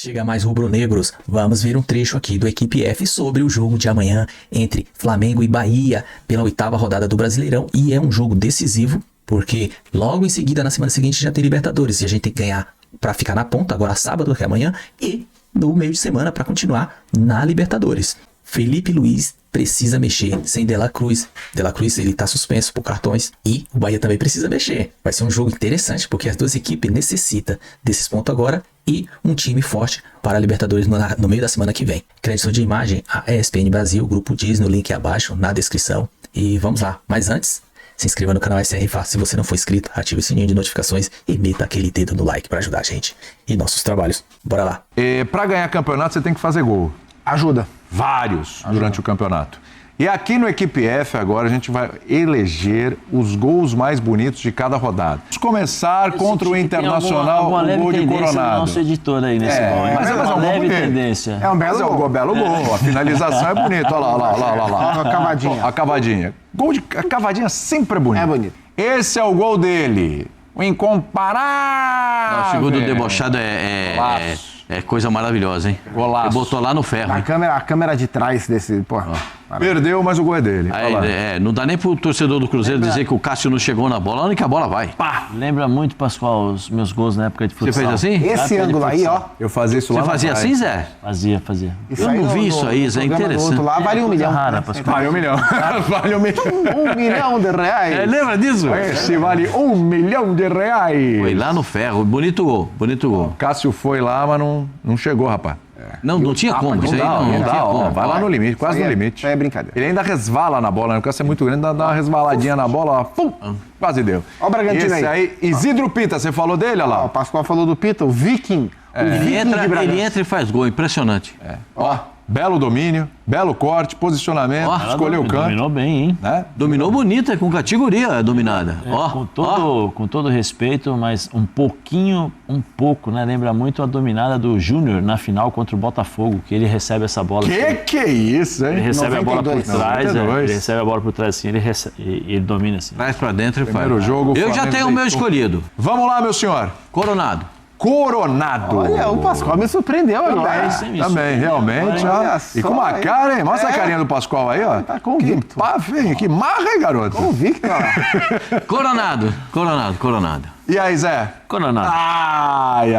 Chega mais rubro-negros, vamos ver um trecho aqui do Equipe F sobre o jogo de amanhã entre Flamengo e Bahia pela 8ª rodada do Brasileirão, e é um jogo decisivo porque logo em seguida, na semana seguinte, já tem Libertadores e a gente tem que ganhar para ficar na ponta, agora sábado, que é amanhã, e no meio de semana para continuar na Libertadores. Felipe Luiz precisa mexer sem De La Cruz. De La Cruz, ele tá suspenso por cartões e o Bahia também precisa mexer. Vai ser um jogo interessante porque as duas equipes necessitam desses pontos agora e um time forte para a Libertadores no meio da semana que vem. Crédito de imagem a ESPN Brasil, Grupo Diz, no link abaixo na descrição. E vamos lá. Mas antes, se inscreva no canal SR Fácil. Se você não for inscrito, ative o sininho de notificações e meta aquele dedo no like para ajudar a gente e nossos trabalhos. Bora lá. Para ganhar campeonato, você tem que fazer gol. Ajuda. Vários durante o campeonato. E aqui no Equipe F agora a gente vai eleger os gols mais bonitos de cada rodada. Vamos começar contra o Internacional, o gol de Coronado. Nosso editor aí nesse gol, hein? Mas é uma leve tendência. É um belo gol. Belo gol. A finalização é bonita. Olha lá. A cavadinha. A cavadinha. A cavadinha sempre é bonita. É bonito. Esse é o gol dele. O incomparável. O segundo debochado é coisa maravilhosa, hein? Golaço. Ele botou lá no ferro. A câmera de trás desse... Porra. Perdeu, mas o gol é dele. Não dá nem pro torcedor do Cruzeiro dizer que o Cássio não chegou na bola. Onde que a bola vai? Pá! Lembra muito, Pascoal, os meus gols na época de futsal. Você fez assim? Esse ângulo aí, ó. Eu fazia isso lá. Você fazia assim, Zé? Fazia. Eu não vi isso aí, Zé. É interessante. Outro lá vale 1 milhão. Rara, Pascoal. Vale 1 milhão. Vale 1 milhão. 1 milhão de reais. Lembra disso? Esse vale 1 milhão de reais. Foi lá no ferro. Bonito gol. Cássio foi lá, mas não chegou, rapaz. Não tinha como. Isso aí Não dá. Ó, vai lá no limite, quase no limite. Isso aí é brincadeira. Ele ainda resvala na bola, né? O Cássio é muito grande, dá uma resvaladinha na bola, ó, pum, quase deu. Ó o Bragantino aí. Isidro Pita, você falou dele, olha lá. O Pascoal falou do Pita, o Viking. Ele entra e faz gol, impressionante. Ó, belo domínio, belo corte, posicionamento, escolheu o canto. Dominou bem, hein? Né? Dominou bonita, com categoria dominada. Com todo respeito, mas um pouco, né? Lembra muito a dominada do Júnior na final contra o Botafogo, que ele recebe essa bola. Que é isso, hein? Ele recebe 92, a bola por trás, 92. ele recebe a bola por trás assim, ele domina assim. Traz pra dentro e faz. Primeiro jogo, Eu já Flamengo tenho o meu deitou. escolhido. Vamos lá, meu senhor. Conrado. Olha, o Pascoal me surpreendeu agora. Também, realmente. Olha Ó. só, E com uma cara, hein? Mostra a carinha do Pascoal aí, ó. Tá convicto. Que marra, hein, garoto? Convicto, ó. Coronado. E aí, Zé? Coronado. Ai.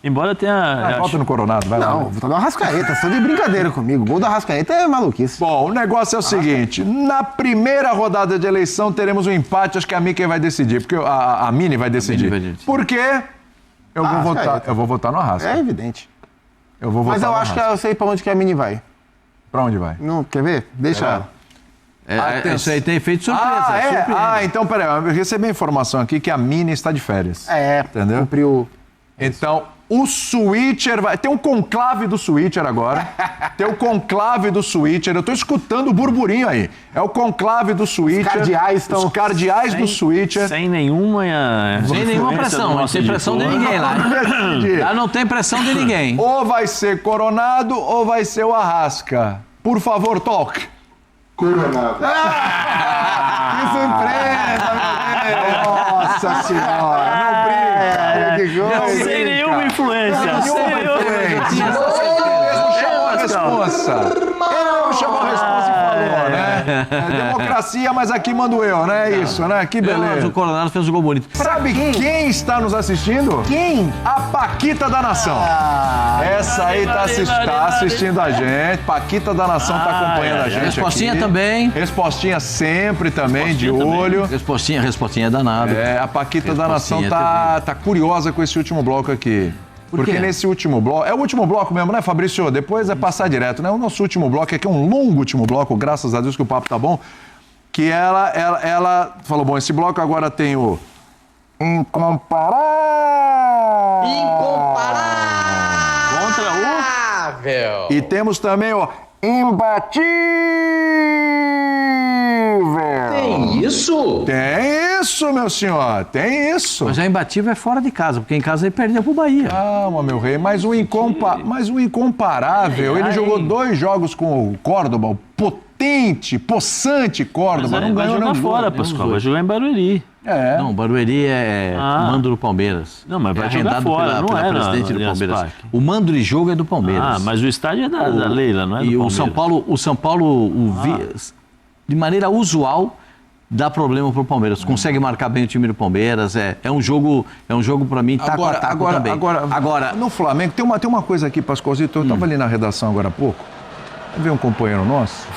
Embora tenha... Volta no Coronado, vai lá. Não, vou tomar uma Arrascaeta, só de brincadeira comigo. O gol da Arrascaeta é maluquice. Bom, o negócio é o seguinte, na primeira rodada de eleição teremos um empate, acho que a Mickey vai decidir, porque a Mini vai decidir. Por quê? Eu vou votar no Arrasca. É evidente. Eu vou votar Mas eu no acho que Arrasca. eu sei pra onde que a Mini vai. Pra onde vai? Não, quer ver? Deixa ela. Isso aí tem efeito surpresa. Surpreende. Então, peraí, eu recebi a informação aqui que a Mini está de férias. Entendeu? Cumpriu. Então, o Switcher vai... Tem um conclave do Switcher agora. Tem o conclave do Switcher. Eu tô escutando o burburinho aí. É o conclave do Switcher. Os cardeais do Switcher. Sem nenhuma pressão. Sem pressão de ninguém lá. Lá não tem pressão de ninguém. Ou vai ser Coronado ou vai ser o Arrasca. Por favor, toque. Coronado. Que surpresa, meu Deus. Nossa senhora. Não brinca. Sem nenhuma influência. Ele mesmo chamou a responsa. Ele mesmo chamou a responsa e falou, né? É democracia, mas aqui mando eu, né? Isso, né? Que beleza. O Coronado fez um gol bonito. Sabe quem está nos assistindo? Quem? A Paquita da Nação. Essa aí tá assistindo a gente. Paquita da Nação tá acompanhando a gente. Respostinha aqui. também. Respostinha sempre também, de olho. Respostinha é danado. A Paquita da Nação tá curiosa com esse último bloco aqui. Porque nesse último bloco... É o último bloco mesmo, né, Fabrício? Depois é passar direto, né? O nosso último bloco aqui é um longo último bloco, graças a Deus que o papo tá bom. Que ela falou, bom, esse bloco agora tem o... Incomparável! Contra E temos também o... Imbatível! Tem isso? Tem isso, meu senhor, tem isso. Mas a imbatível é fora de casa, porque em casa ele perdeu pro Bahia. Calma, meu rei, mas um incomparável. Ele jogou 2 jogos com o Córdoba, o potente, possante Córdoba. Mas não vai ganhou jogar nenhum fora, gol. Pascoal. Vai jogar em Barueri. Não, Barueri é mando do Palmeiras. Não, mas vai arrendado jogar fora, pela não é presidente do Allianz Palmeiras. Parque. O mando de jogo é do Palmeiras. Mas o estádio é da Leila, não é do E Palmeiras. o São Paulo, de maneira usual, dá problema pro Palmeiras. Consegue marcar bem o time do Palmeiras. É um jogo para mim, taco a taco também. Agora, no Flamengo, tem uma coisa aqui, Pascoalzito, eu estava ali na redação agora há pouco, veio um companheiro nosso,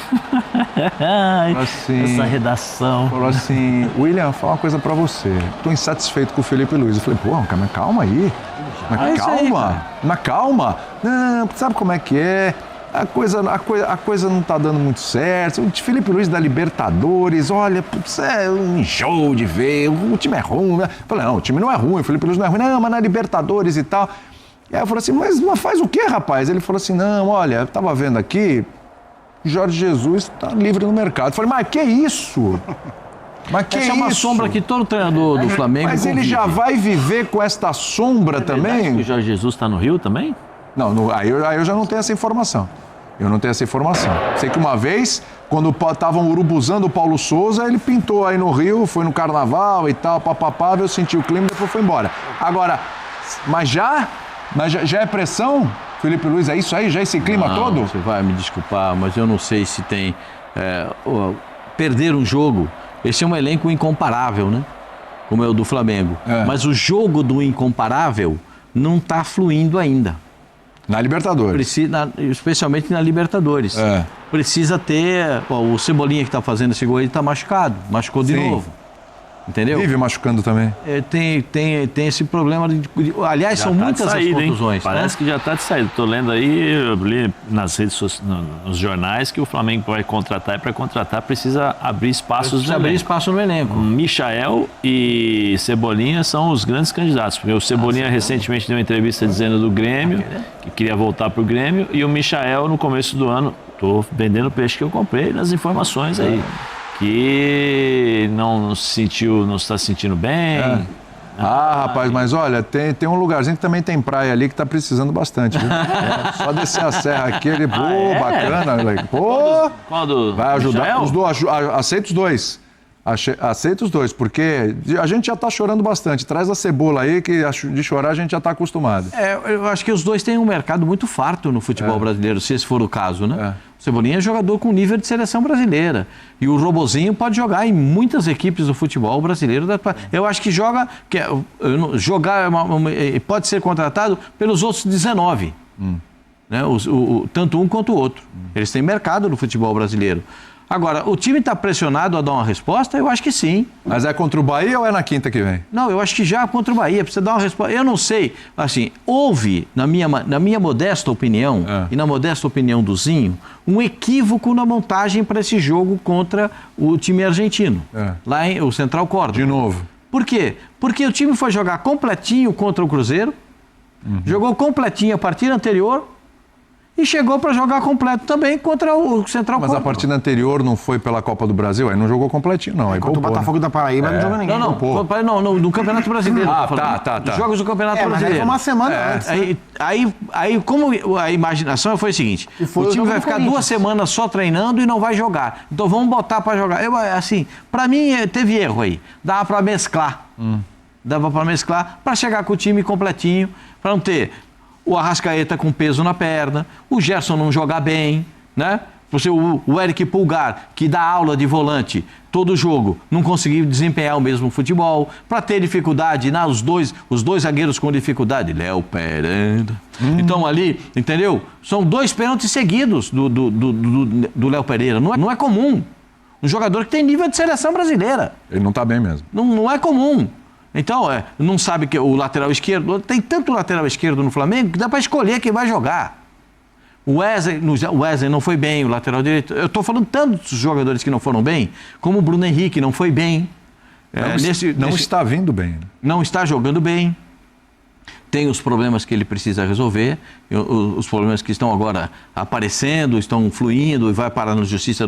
Essa redação. falou assim, William, fala uma coisa pra você, tô insatisfeito com o Felipe Luiz. Eu falei, pô, mas calma aí, mas calma. Não, sabe como é que é? A coisa não tá dando muito certo. O Felipe Luiz da Libertadores, olha, putz, é um enjoo de ver, o time é ruim. Eu falei, não, o time não é ruim, o Felipe Luiz não é ruim, não, mas na Libertadores e tal. E aí eu falei assim, mas faz o quê, rapaz? Ele falou assim, não, olha, eu tava vendo aqui, Jorge Jesus tá livre no mercado. Eu falei, mas que isso? Mas que Essa é uma sombra que todo treinador do Flamengo Mas ele convive. já vai viver com esta sombra também? O Jorge Jesus está no Rio também? Não, aí eu já não tenho essa informação. Eu não tenho essa informação. Sei que uma vez, quando estavam urubuzando o Paulo Souza, ele pintou aí no Rio, foi no carnaval e tal, papapá, eu senti o clima e depois foi embora. Agora, mas já é pressão? Felipe Luiz, é isso aí? Já é esse clima todo? Você vai me desculpar, mas eu não sei se tem... perder um jogo, esse é um elenco incomparável, né? Como é o do Flamengo. Mas o jogo do incomparável não está fluindo ainda. Na Libertadores. Especialmente na Libertadores. Precisa ter... o Cebolinha que está fazendo esse gol, ele está machucado. Machucou de novo. Entendeu? Vive machucando também. Tem esse problema. Aliás, são muitas as contusões. Parece que já está de saída. Estou lendo aí, eu li nas redes sociais, nos jornais, que o Flamengo vai contratar, e para contratar precisa abrir espaços no elenco. Espaço no elenco. Michael e Cebolinha são os grandes candidatos, porque o Cebolinha recentemente deu uma entrevista dizendo do Grêmio, que queria voltar para o Grêmio, e o Michael no começo do ano, estou vendendo o peixe que eu comprei nas informações aí. Que não está se sentindo bem. Rapaz, mas olha, tem um lugarzinho que também tem praia ali que tá precisando bastante, viu? Só descer a serra aqui, ele, bacana, pô, vai ajudar. Aceita os dois. Aceita os dois, porque a gente já tá chorando bastante. Traz a cebola aí, que de chorar a gente já tá acostumado. Eu acho que os dois têm um mercado muito farto no futebol brasileiro, se esse for o caso, né? O Cebolinha é jogador com nível de seleção brasileira. E o Robozinho pode jogar em muitas equipes do futebol brasileiro. Eu acho que pode ser contratado pelos outros 19. Né? Tanto um quanto o outro. Eles têm mercado no futebol brasileiro. Agora, o time está pressionado a dar uma resposta? Eu acho que sim. Mas é contra o Bahia ou é na quinta que vem? Não, eu acho que já é contra o Bahia, precisa dar uma resposta. Eu não sei, assim, houve, na minha modesta opinião, e na modesta opinião do Zinho, um equívoco na montagem para esse jogo contra o time argentino, lá em o Central Córdoba. De novo. Por quê? Porque o time foi jogar completinho contra o Cruzeiro, jogou completinho a partida anterior, e chegou para jogar completo também contra o Central Córdoba. Mas a partida anterior não foi pela Copa do Brasil? Aí não jogou completinho, não. Aí contra o Botafogo da Paraíba não jogou ninguém. Não, no Campeonato Brasileiro. Tá. Jogos do Campeonato Mas Brasileiro. aí foi uma semana antes. Aí, como a imaginação foi o seguinte, o time vai ficar 2 semanas só treinando e não vai jogar. Então vamos botar para jogar. Para mim teve erro aí. Dava para mesclar. Dava para mesclar para chegar com o time completinho, para não ter o Arrascaeta com peso na perna, o Gerson não jogar bem, né? O Eric Pulgar, que dá aula de volante todo jogo, não conseguiu desempenhar o mesmo futebol, para ter dificuldade, os dois zagueiros com dificuldade, Léo Pereira. Então ali, entendeu? São 2 pênaltis seguidos do Léo Pereira, não é comum. Um jogador que tem nível de seleção brasileira. Ele não tá bem mesmo. Não é comum. Então, não sabe que o lateral esquerdo... Tem tanto lateral esquerdo no Flamengo que dá para escolher quem vai jogar. O Wesley não foi bem, o lateral direito... Eu estou falando tantos jogadores que não foram bem, como o Bruno Henrique não foi bem. Não está vindo bem. Não está jogando bem. Tem os problemas que ele precisa resolver, os problemas que estão agora aparecendo, estão fluindo e vai parar no Justiça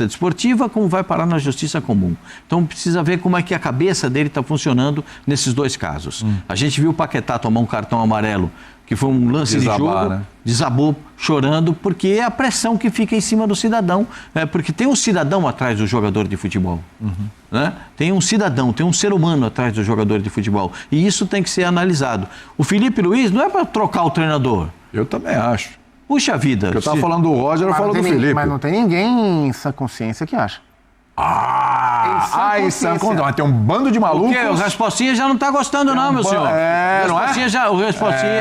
Desportiva, como vai parar na Justiça Comum. Então precisa ver como é que a cabeça dele está funcionando nesses 2 casos. A gente viu o Paquetá tomar um cartão amarelo que foi um lance de jogo, né? desabou chorando, porque é a pressão que fica em cima do cidadão. Porque tem um cidadão atrás do jogador de futebol. Né? Tem um cidadão, tem um ser humano atrás do jogador de futebol. E isso tem que ser analisado. O Felipe Luiz não é para trocar o treinador. Eu também acho. Puxa vida. Eu estava falando do Roger, eu falo do Felipe. Mas não tem ninguém em sã consciência que acha. Em sã consciência. Tem um bando de malucos. Porque o Respostinha já não está gostando, não, meu senhor. O Respostinha,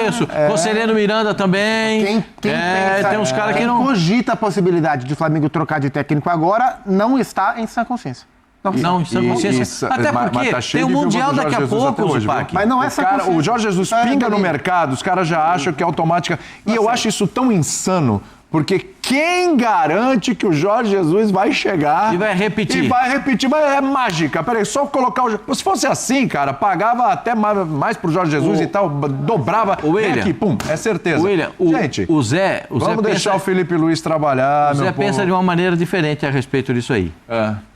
isso. Conselheiro Miranda também. Tem uns caras que não... cogita a possibilidade de o Flamengo trocar de técnico agora, não está em sã consciência. Não, em sã consciência. Até porque tá tem o Mundial daqui a pouco, Zupac. Mas não é essa consciência. O Jorge Jesus pinga no mercado, os caras já acham que é automática. E eu acho isso tão insano, porque quem garante que o Jorge Jesus vai chegar... E vai repetir. Mas é mágica. Peraí, só colocar o... Se fosse assim, cara, pagava até mais pro Jorge Jesus e tal, dobrava. O William. Aqui, pum, é certeza. William, gente, o Zé vamos deixar o Felipe Luiz trabalhar, O Zé pensa de uma maneira diferente a respeito disso aí.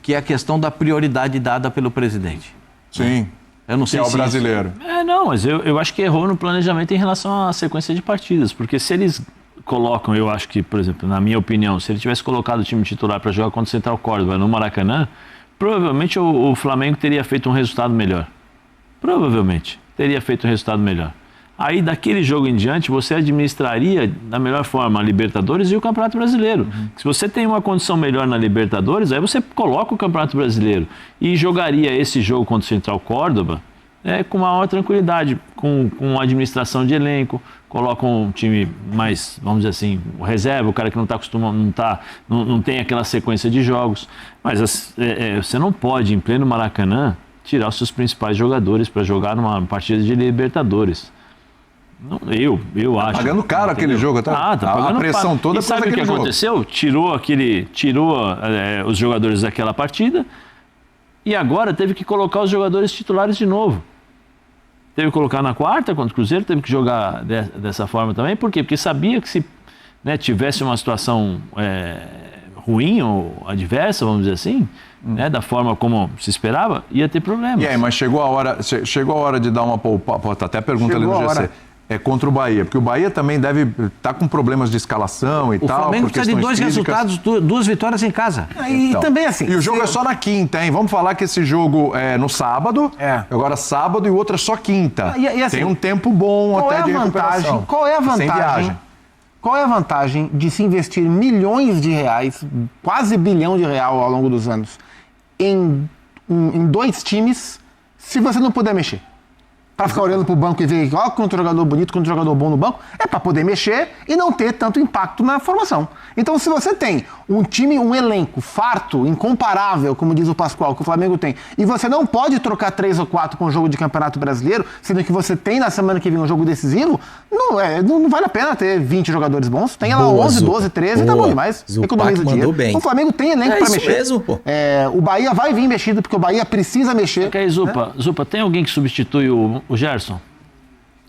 Que é a questão da prioridade dada pelo presidente. Sim. Eu não sei se é o brasileiro. Não, mas eu acho que errou no planejamento em relação à sequência de partidas, porque se eles colocam, eu acho que, por exemplo, na minha opinião, se ele tivesse colocado o time titular para jogar contra o Central Córdoba no Maracanã, provavelmente o Flamengo teria feito um resultado melhor. Provavelmente teria feito um resultado melhor. Aí, daquele jogo em diante, você administraria da melhor forma a Libertadores e o Campeonato Brasileiro. Se você tem uma condição melhor na Libertadores, aí você coloca o Campeonato Brasileiro e jogaria esse jogo contra o Central Córdoba com maior tranquilidade, com administração de elenco, coloca um time mais, vamos dizer assim, reserva, o cara que não está acostumado, não tem aquela sequência de jogos. Mas você não pode, em pleno Maracanã, tirar os seus principais jogadores para jogar numa partida de Libertadores. Eu acho. Pagando caro aquele jogo, tá? Tá pagando a pressão toda. E sabe o que aconteceu? Tirou os jogadores daquela partida e agora teve que colocar os jogadores titulares de novo. Teve que colocar na quarta contra o Cruzeiro, teve que jogar dessa forma também. Por quê? Porque sabia que se tivesse uma situação ruim ou adversa, vamos dizer assim, da forma como se esperava, ia ter problemas. E aí, mas chegou a hora de dar uma poupada, até pergunta ali no GC. É contra o Bahia, porque o Bahia também deve estar com problemas de escalação e tal. O Flamengo precisa de 2 resultados, 2 vitórias em casa. E também assim... E o jogo é só na quinta, hein? Vamos falar que esse jogo é no sábado, agora sábado e o outro é só quinta. E assim, tem um tempo bom até de recuperação. Qual é a vantagem? Sem viagem. Qual é a vantagem de se investir milhões de reais, quase bilhão de real ao longo dos anos, em 2 times, se você não puder mexer? Para ficar olhando pro banco e ver quanto jogador bonito, quanto jogador bom no banco, é para poder mexer e não ter tanto impacto na formação. Então, se você tem um time, um elenco farto, incomparável, como diz o Pascoal, que o Flamengo tem, e você não pode trocar 3 ou 4 com o jogo de Campeonato Brasileiro, sendo que você tem na semana que vem um jogo decisivo, não vale a pena ter 20 jogadores bons. Tem lá 11, 12, 13, tá bom demais. Economiza dinheiro. Bem. O Flamengo tem elenco para mexer. Mesmo, pô. O Bahia vai vir mexido, porque o Bahia precisa mexer. Okay, Zupa, tem alguém que substitui o Gerson?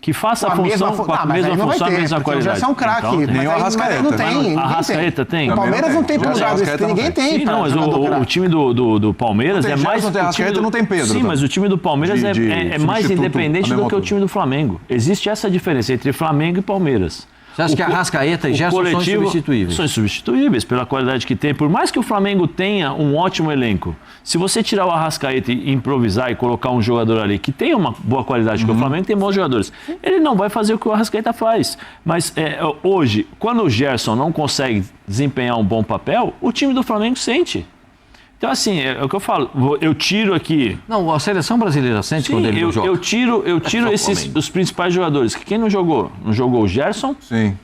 Que faça a função com a mesma função, a mesma qualidade. O Gerson é um craque. Nem o Arrascaeta. Não tem. A Arrascaeta tem. O Palmeiras não tem para usar isso. Ninguém tem. Sim, não, mas o time do Palmeiras é mais... Não tem Arrascaeta, não tem Pedro. Sim, mas o time do Palmeiras é mais independente do que o time do Flamengo. Existe essa diferença entre Flamengo e Palmeiras. Você acha que a Arrascaeta e Gerson são insubstituíveis? São insubstituíveis pela qualidade que tem. Por mais que o Flamengo tenha um ótimo elenco, se você tirar o Arrascaeta e improvisar e colocar um jogador ali que tem uma boa qualidade, porque o Flamengo tem bons jogadores, ele não vai fazer o que o Arrascaeta faz. Mas hoje, quando o Gerson não consegue desempenhar um bom papel, o time do Flamengo sente. Então, assim, é o que eu falo, eu tiro aqui... Não, a seleção brasileira sente quando ele não joga. Eu tiro os principais jogadores. Quem não jogou? Não jogou o Gerson? Sim.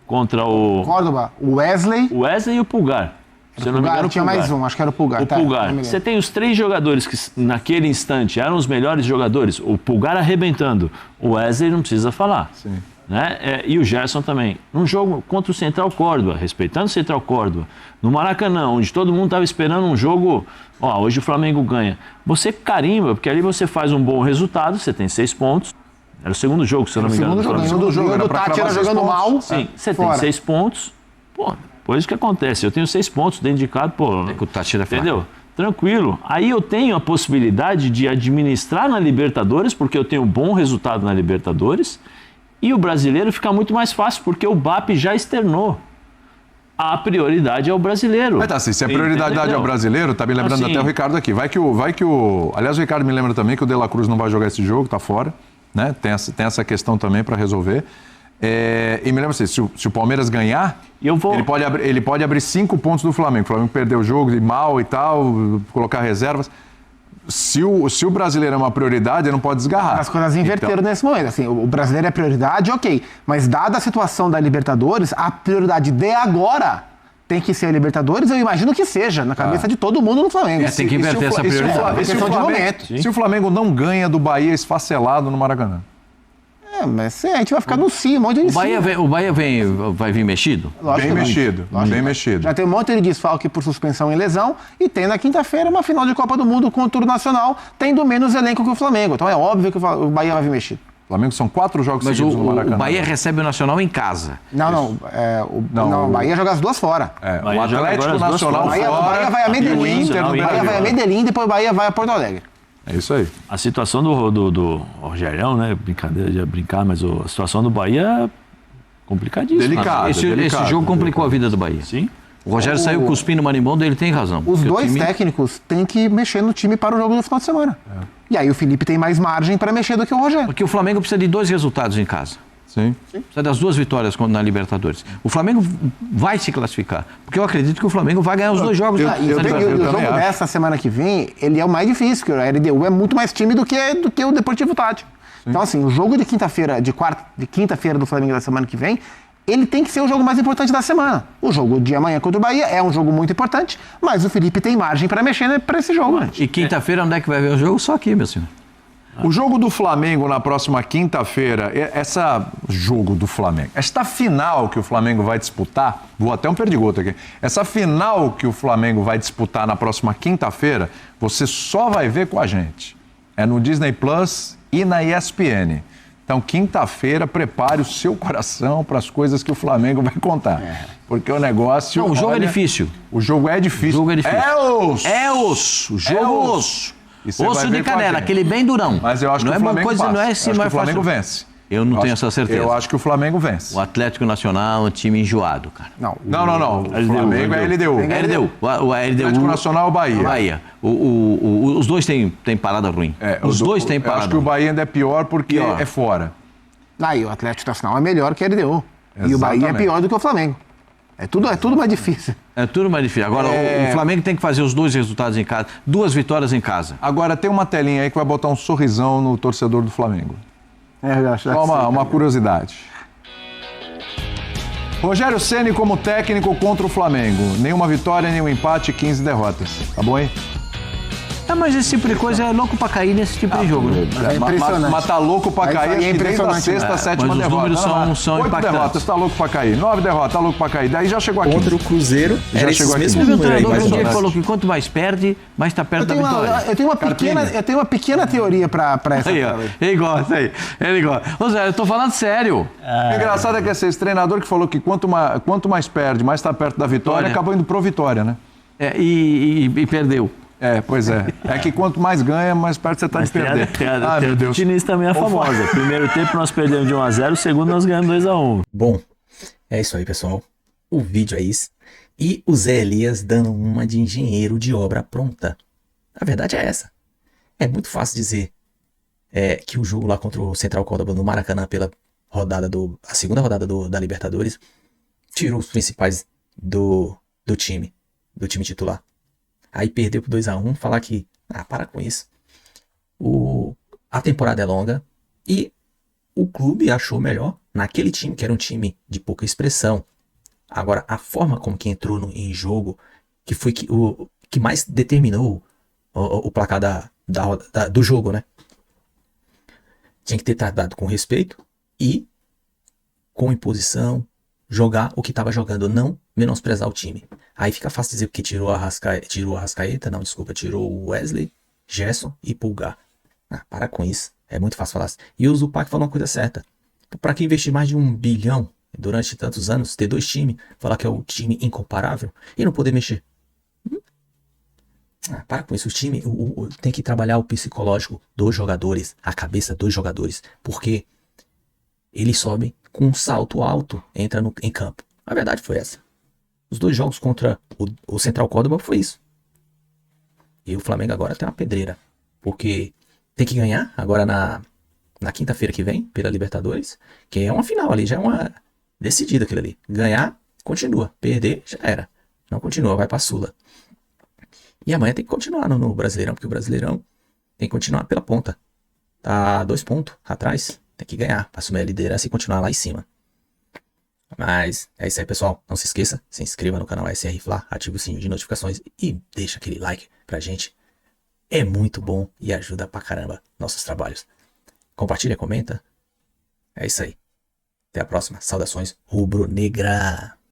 Contra o... Córdoba, o Wesley e o Pulgar. Se eu não me engano, tinha mais um, acho que era o Pulgar. O Pulgar. Você tem os 3 jogadores que naquele instante eram os melhores jogadores. O Pulgar arrebentando. O Wesley não precisa falar. Sim. Né? E o Gerson também. Num jogo contra o Central Córdoba, respeitando o Central Córdoba, no Maracanã, onde todo mundo estava esperando um jogo, hoje o Flamengo ganha. Você carimba, porque ali você faz um bom resultado, você tem 6 pontos. Era o segundo jogo, se eu não me engano. O segundo jogo era pra Tati jogando mal. Sim, você tem 6 pontos. Depois o que acontece? Eu tenho 6 pontos dentro de cada, o Tati era fraco. Entendeu? Tranquilo. Aí eu tenho a possibilidade de administrar na Libertadores, porque eu tenho um bom resultado na Libertadores, E o brasileiro fica muito mais fácil, porque o BAP já externou. A prioridade é o brasileiro. Mas tá assim, se a prioridade é o brasileiro, tá me lembrando até o Ricardo aqui. Aliás, o Ricardo me lembra também que o De La Cruz não vai jogar esse jogo, tá fora, né? Tem essa questão também para resolver. E me lembra assim, se o Palmeiras ganhar, ele pode abrir 5 pontos do Flamengo. O Flamengo perdeu o jogo e mal e tal, colocar reservas. Se o brasileiro é uma prioridade, ele não pode desgarrar. As coisas inverteram nesse momento. Assim, o brasileiro é prioridade, ok. Mas dada a situação da Libertadores, a prioridade de agora tem que ser a Libertadores, eu imagino que seja, na cabeça de todo mundo no Flamengo. Tem que inverter essa prioridade. Se o Flamengo não ganha do Bahia esfacelado no Maracanã? Mas a gente vai ficar no sim, um monte de O Bahia vai vir mexido? Bem mexido. Já tem um monte de desfalque por suspensão e lesão, e tem na quinta-feira uma final de Copa do Mundo com o Tour Nacional, tendo menos elenco que o Flamengo. Então é óbvio que o Bahia vai vir mexido. O Flamengo são 4 jogos seguidos no Maracanã. O Bahia recebe o Nacional em casa. Não, o Bahia joga as duas fora. O Atlético Nacional fora. O Bahia vai a Medellín, depois o Bahia vai a Porto Alegre. É isso aí. A situação do Rogerião, né? Brincadeira de brincar, mas a situação do Bahia é complicadíssima. Delicado. Esse jogo complicou a vida do Bahia. Sim. O Rogério saiu cuspindo o marimbondo e ele tem razão. Os dois técnicos têm que mexer no time para o jogo do final de semana. E aí o Felipe tem mais margem para mexer do que o Rogério. Porque o Flamengo precisa de 2 resultados em casa. Sim. Precisa das 2 vitórias na Libertadores. O Flamengo vai se classificar. Porque eu acredito que o Flamengo vai ganhar os 2 jogos. E o jogo dessa semana que vem, ele é o mais difícil, porque a LDU é muito mais time do que o Deportivo Táchira. Então, assim, o jogo de quinta-feira, de quinta-feira do Flamengo da semana que vem, ele tem que ser o jogo mais importante da semana. O jogo de amanhã contra o Bahia é um jogo muito importante, mas o Felipe tem margem para mexer para esse jogo. E quinta-feira, onde é que vai ver o jogo? Só aqui, meu senhor. O jogo do Flamengo na próxima quinta-feira, esta final que o Flamengo vai disputar, vou até um perdigoto aqui, essa final que o Flamengo vai disputar na próxima quinta-feira, você só vai ver com a gente. É no Disney Plus e na ESPN. Então, quinta-feira, prepare o seu coração para as coisas que o Flamengo vai contar. Porque o negócio... Não, o jogo é difícil. O jogo é difícil. O jogo é difícil. É osso. O jogo é osso. Osso de canela, aquele bem durão. Mas eu acho que o Flamengo passa. Não é assim, eu acho que o Flamengo vence. Eu não tenho essa certeza. Eu acho que o Flamengo vence. O Atlético Nacional é um time enjoado, cara. Não. O Flamengo é LDU. É LDU. O Atlético Nacional é o Bahia. Bahia. Os dois têm parada ruim. Os dois têm parada ruim. Eu acho que o Bahia ainda é pior porque é fora. Aí o Atlético Nacional é melhor que a LDU. Exatamente. E o Bahia é pior do que o Flamengo. É tudo mais difícil. É tudo mais difícil. Agora, o Flamengo tem que fazer os 2 resultados em casa, 2 vitórias em casa. Agora, tem uma telinha aí que vai botar um sorrisão no torcedor do Flamengo. Eu acho Só uma curiosidade. Rogério Ceni como técnico contra o Flamengo. Nenhuma vitória, nenhum empate, 15 derrotas. Tá bom aí? Mas esse tipo de coisa é louco pra cair nesse tipo de jogo, né? Mas tá louco pra cair desde a sexta, sétima derrota. Os números são 8 impactantes. derrotas, tá louco pra cair. 9 derrotas, tá louco pra cair. Daí já chegou aqui. Contra o Cruzeiro, já chegou aqui. O treinador um dia falou que quanto mais perde, mais tá perto da vitória. Eu tenho uma pequena teoria pra essa. Ele gosta aí. Ô Zé, eu tô falando sério. O engraçado é que esse treinador que falou que quanto mais perde, mais tá perto da vitória, acabou indo pro Vitória, né? E perdeu. Pois é. É que quanto mais ganha, mais perto você tá de perder. Meu Deus. O Diniz também é famosa. Primeiro tempo nós perdemos de 1-0, o segundo nós ganhamos 2-1. Bom, é isso aí, pessoal. O vídeo é isso. E o Zé Elias dando uma de engenheiro de obra pronta. A verdade é essa. É muito fácil dizer que o jogo lá contra o Central Córdoba no Maracanã pela a segunda rodada da Libertadores tirou os principais do time titular. Aí perdeu por 2-1, falar que, para com isso. A temporada é longa e o clube achou melhor naquele time, que era um time de pouca expressão. Agora, a forma como que entrou em jogo, que foi o que mais determinou o placar do jogo, né? Tinha que ter tratado com respeito e com imposição, jogar o que estava jogando, não menosprezar o time. Aí fica fácil dizer porque tirou o Wesley, Gerson e Pulgar. Para com isso, é muito fácil falar assim. E o Zupac falou uma coisa certa. Para que investir mais de 1 bilhão durante tantos anos, ter 2 times, falar que é o time incomparável e não poder mexer? Para com isso, o time tem que trabalhar o psicológico dos jogadores, a cabeça dos jogadores, porque Ele sobe com um salto alto, entra em campo. A verdade foi essa. Os 2 jogos contra o Central Córdoba foi isso. E o Flamengo agora tem uma pedreira. Porque tem que ganhar agora na quinta-feira que vem, pela Libertadores, que é uma final ali, já é uma decidida aquilo ali. Ganhar, continua. Perder, já era. Não continua, vai pra Sula. E amanhã tem que continuar no Brasileirão, porque o Brasileirão tem que continuar pela ponta. Tá 2 pontos atrás, tem que ganhar pra assumir a liderança e continuar lá em cima. Mas é isso aí, pessoal. Não se esqueça, se inscreva no canal SR Fla, ative o sininho de notificações e deixa aquele like pra gente. É muito bom e ajuda pra caramba nossos trabalhos. Compartilha, comenta. É isso aí. Até a próxima. Saudações rubro-negra.